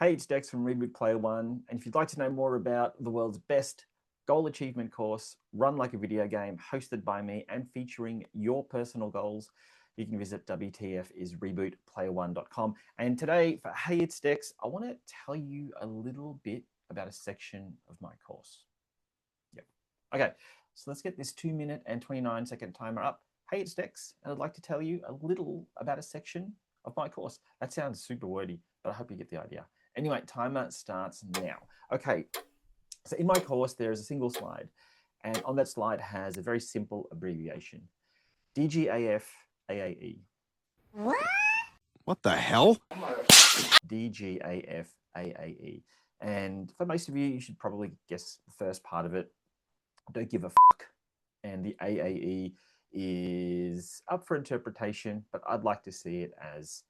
Hey, it's Dex from Reboot Player One, and if you'd like to know more about the world's best goal achievement course, run like a video game, hosted by me and featuring your personal goals, you can visit WTFisRebootPlayer1.com. And today, for Hey, it's Dex, I want to tell you a little bit about a section of my course. Yep. Okay, so let's get this 2-minute and 29-second timer up. Hey, it's Dex, and I'd like to tell you a little about a section of my course. That sounds super wordy, but I hope you get the idea. Anyway, timer starts now. Okay, so in my course, there is a single slide, and on that slide has a very simple abbreviation, DGAFAAE. What the hell? DGAFAAE. And for most of you, you should probably guess the first part of it. Don't give a fuck. And the AAE is up for interpretation, but I'd like to see it as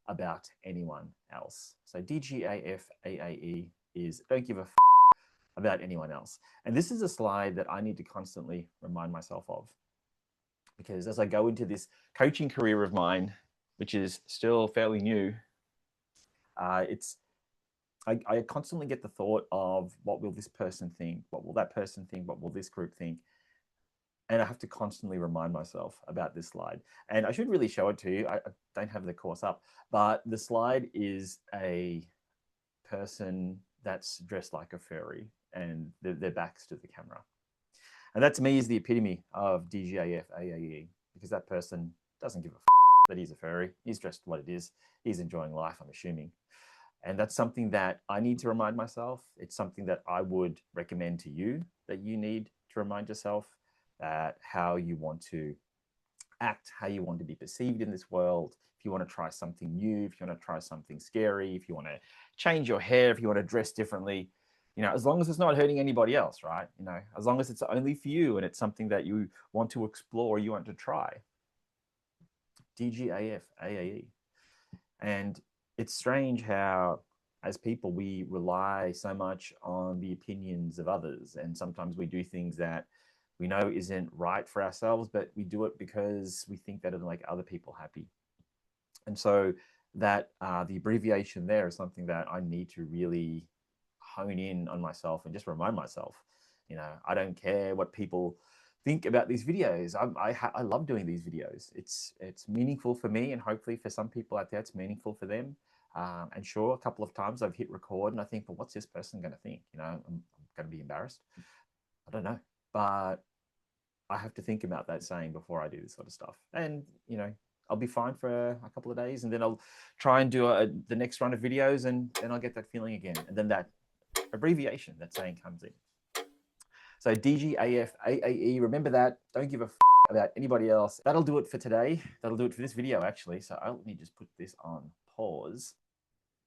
about anyone else. So DGAFAAE is don't give a fuck about anyone else. And this is a slide that I need to constantly remind myself of, because as I go into this coaching career of mine, which is still fairly new, I constantly get the thought of, what will this person think? What will that person think? What will this group think? And I have to constantly remind myself about this slide. And I should really show it to you. I don't have the course up, but the slide is a person that's dressed like a furry and their backs to the camera. And that to me is the epitome of DGAFAAE, because that person doesn't give a that he's a furry. He's dressed what it is. He's enjoying life, I'm assuming. And that's something that I need to remind myself. It's something that I would recommend to you, that you need to remind yourself that how you want to act, how you want to be perceived in this world. If you want to try something new, if you want to try something scary, if you want to change your hair, if you want to dress differently, as long as it's not hurting anybody else, right? As long as it's only for you and it's something that you want to explore, you want to try. DGAFAAE. And it's strange how, as people, we rely so much on the opinions of others. And sometimes we do things that we know isn't right for ourselves, but we do it because we think that it'll make other people happy. And so that the abbreviation there is something that I need to really hone in on myself and just remind myself. I don't care what people think about these videos. I love doing these videos. It's meaningful for me, and hopefully for some people out there, it's meaningful for them. And sure, a couple of times I've hit record and I think, well, what's this person going to think? I'm going to be embarrassed. I don't know, but I have to think about that saying before I do this sort of stuff. And, I'll be fine for a couple of days, and then I'll try and do the next run of videos, and then I'll get that feeling again. And then that abbreviation, that saying comes in. So DGAFAAE, remember that. Don't give a about anybody else. That'll do it for today. That'll do it for this video, actually. So let me just put this on pause.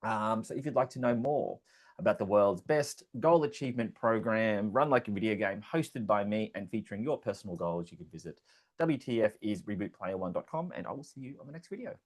So if you'd like to know more about the world's best goal achievement program, run like a video game, hosted by me and featuring your personal goals, you can visit WTFisRebootPlayer1.com, and I will see you on the next video.